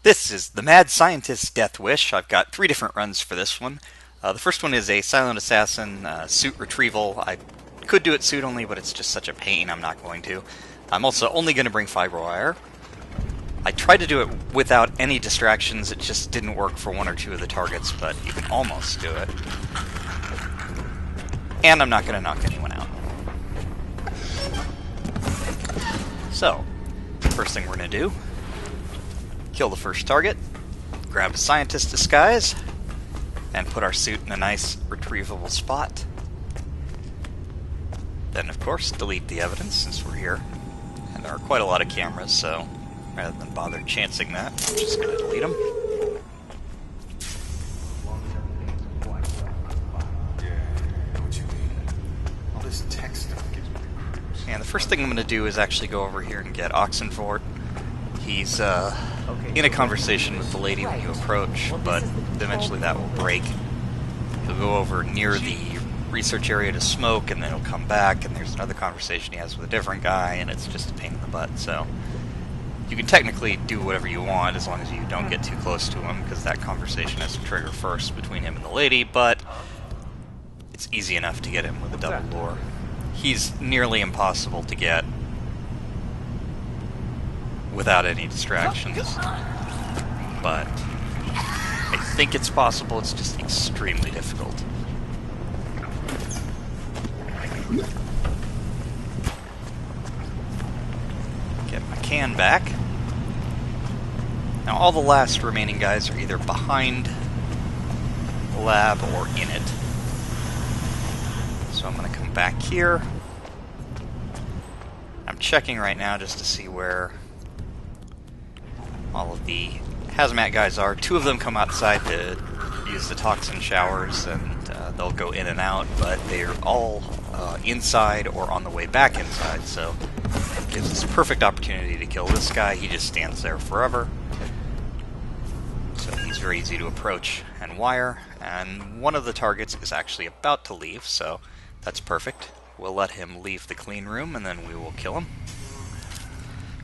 This is the Mad Scientist's Death Wish. I've got 3 different runs for this one. The first one is a Silent Assassin suit retrieval. I could do it suit only, but it's just such a pain, I'm not going to. I'm also only going to bring fiber wire. I tried to do it without any distractions. It just didn't work for 1 or 2 of the targets, but you can almost do it. And I'm not going to knock anyone out. So, first thing we're going to do, kill the first target, grab a scientist disguise, and put our suit in a nice retrievable spot. Then, of course, delete the evidence since we're here. And there are quite a lot of cameras, so rather than bother chancing that, I'm just going to delete them. And the first thing I'm going to do is actually go over here and get Oxenfort. He's in a conversation with the lady when you approach, but eventually that will break. He'll go over near the research area to smoke, and then he'll come back, and there's another conversation he has with a different guy, and it's just a pain in the butt. So you can technically do whatever you want as long as you don't get too close to him, because that conversation has to trigger first between him and the lady, but it's easy enough to get him with a double lure. He's nearly impossible to get without any distractions, but I think it's possible. It's just extremely difficult. Get my can back. Now all the last remaining guys are either behind the lab or in it. So I'm going to come back here. I'm checking right now just to see where all of the hazmat guys are. 2 of them come outside to use the toxin showers, and they'll go in and out, but they're all inside or on the way back inside, so it gives us a perfect opportunity to kill this guy. He just stands there forever. So he's very easy to approach and wire, and one of the targets is actually about to leave, so that's perfect. We'll let him leave the clean room, and then we will kill him.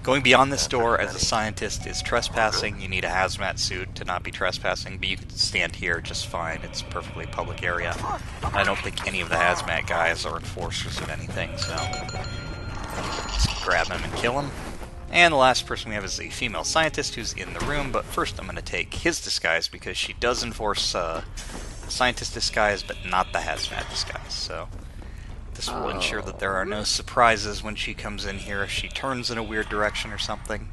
Going beyond this door as a scientist is trespassing. You need a hazmat suit to not be trespassing, but you can stand here just fine. It's a perfectly public area. I don't think any of the hazmat guys are enforcers of anything, so just grab him and kill him. And the last person we have is a female scientist who's in the room, but first I'm going to take his disguise because she does enforce scientist disguise, but not the hazmat disguise, so this will ensure that there are no surprises when she comes in here if she turns in a weird direction or something.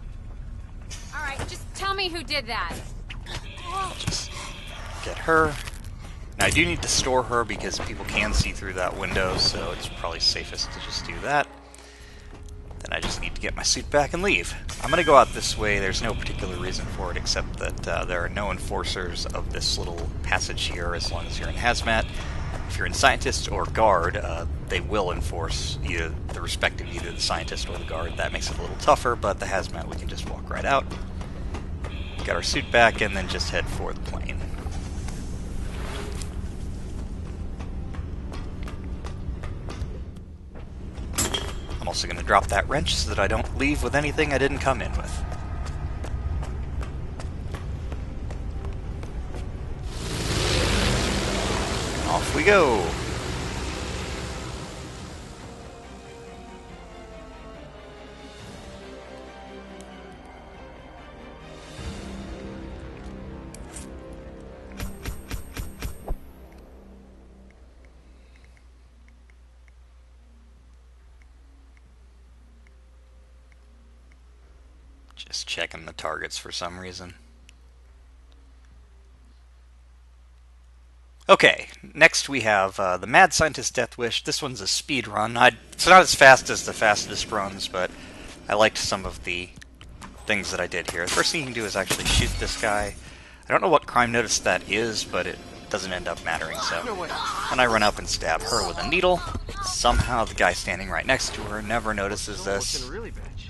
Alright, just tell me who did that. Just get her. Now I do need to store her because people can see through that window, so it's probably safest to just do that. Then I just need to get my suit back and leave. I'm going to go out this way. There's no particular reason for it except that there are no enforcers of this little passage here as long as you're in hazmat. If you're in scientist or guard, they will enforce either the respective either the scientist or the guard. That makes it a little tougher, but the hazmat we can just walk right out. Get our suit back and then just head for the plane. I'm also going to drop that wrench so that I don't leave with anything I didn't come in with. Off we go! Just checking the targets for some reason. Okay, next we have the Mad Scientist Death Wish. This one's a speed run. It's not as fast as the fastest runs, but I liked some of the things that I did here. The first thing you can do is actually shoot this guy. I don't know what crime notice that is, but it doesn't end up mattering, so. And I run up and stab her with a needle. Somehow the guy standing right next to her never notices this,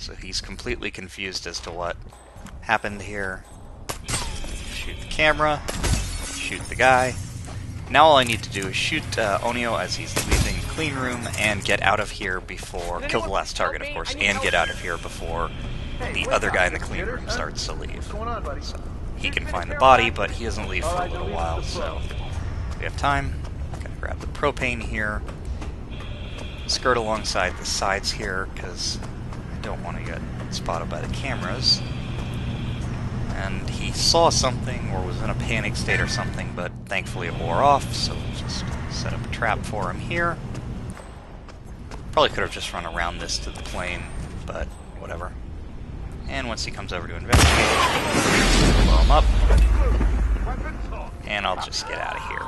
so he's completely confused as to what happened here. Shoot the camera, shoot the guy. Now all I need to do is shoot Onio as he's leaving the clean room and get out of here before... Kill the last target, of course, and get out of here before the other guy in the clean room starts to leave. So he can find the body, but he doesn't leave for a little while, so we have time. I'm gonna grab the propane here, skirt alongside the sides here, because I don't want to get spotted by the cameras. And he saw something, or was in a panic state or something, but thankfully it wore off, so we'll just set up a trap for him here. Probably could have just run around this to the plane, but whatever. And once he comes over to investigate, blow him up, and I'll just get out of here.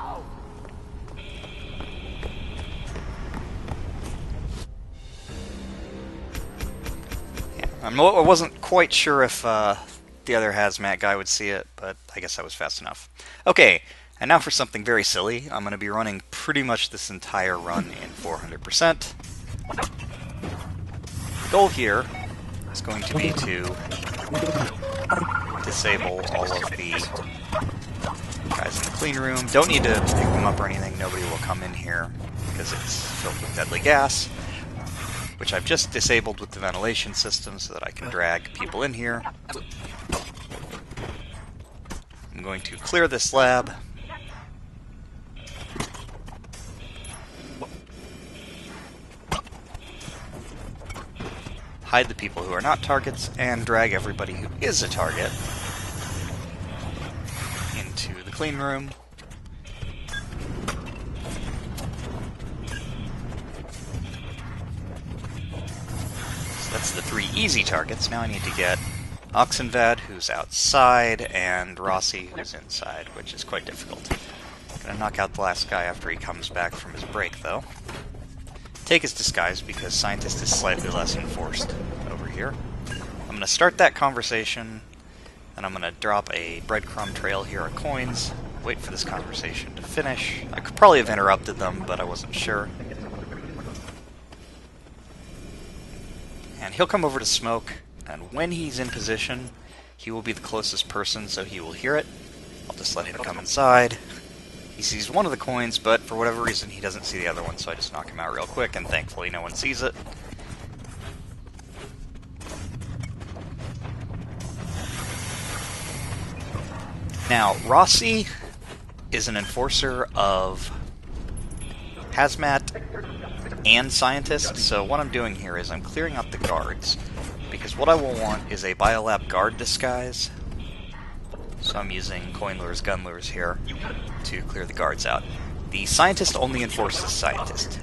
Yeah, I wasn't quite sure if the other hazmat guy would see it, but I guess I was fast enough. Okay, and now for something very silly. I'm going to be running pretty much this entire run in 400%. The goal here is going to be to disable all of the guys in the clean room. Don't need to pick them up or anything. Nobody will come in here because it's filled with deadly gas, which I've just disabled with the ventilation system so that I can drag people in here. I'm going to clear this lab. Hide the people who are not targets, and drag everybody who is a target into the clean room. So that's the 3 easy targets. Now I need to get Oxenvad, who's outside, and Rossi, who's inside, which is quite difficult. Gonna knock out the last guy after he comes back from his break, though. Take his disguise, because Scientist is slightly less enforced over here. I'm gonna start that conversation, and I'm gonna drop a breadcrumb trail here of coins, wait for this conversation to finish. I could probably have interrupted them, but I wasn't sure. And he'll come over to smoke, and when he's in position, he will be the closest person, so he will hear it. I'll just let him come inside. He sees one of the coins, but for whatever reason he doesn't see the other one, so I just knock him out real quick, and thankfully no one sees it. Now, Rossi is an enforcer of hazmat and scientist, so what I'm doing here is I'm clearing out the guards, because what I will want is a biolab guard disguise. So I'm using coin lures, gun lures here to clear the guards out. The scientist only enforces scientist,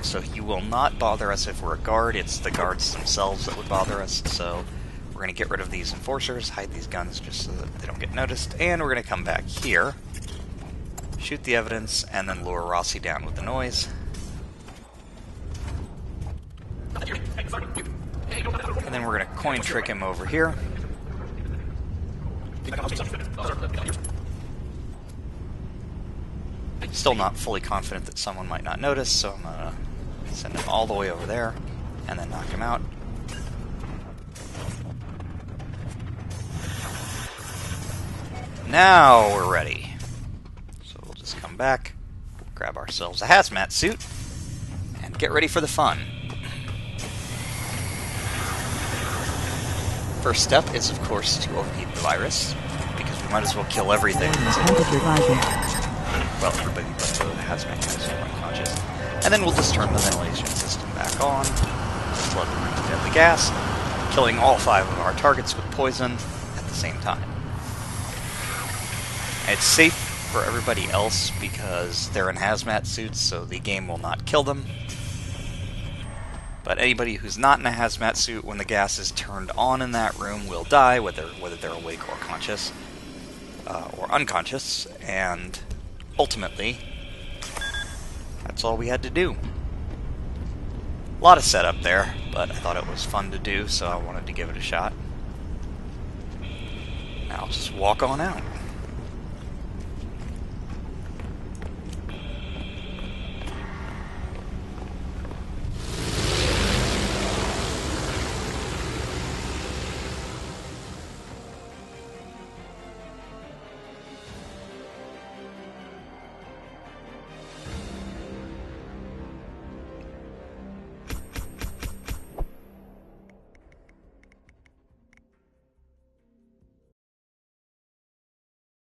so he will not bother us if we're a guard. It's the guards themselves that would bother us, so we're going to get rid of these enforcers, hide these guns just so that they don't get noticed, and we're going to come back here, shoot the evidence, and then lure Rossi down with the noise. And then we're going to coin trick him over here. Still not fully confident that someone might not notice, so I'm gonna send him all the way over there, and then knock him out. Now we're ready. So we'll just come back, grab ourselves a hazmat suit, and get ready for the fun. First step is, of course, to overheat the virus, because we might as well kill everything. Well, everybody but the hazmat guys are unconscious. And then we'll just turn the ventilation system back on, flood the room with deadly gas, killing all 5 of our targets with poison at the same time. And it's safe for everybody else because they're in hazmat suits, so the game will not kill them. But anybody who's not in a hazmat suit, when the gas is turned on in that room, will die, whether they're awake or conscious, or unconscious, and ultimately, that's all we had to do. A lot of setup there, but I thought it was fun to do, so I wanted to give it a shot. Now I'll just walk on out.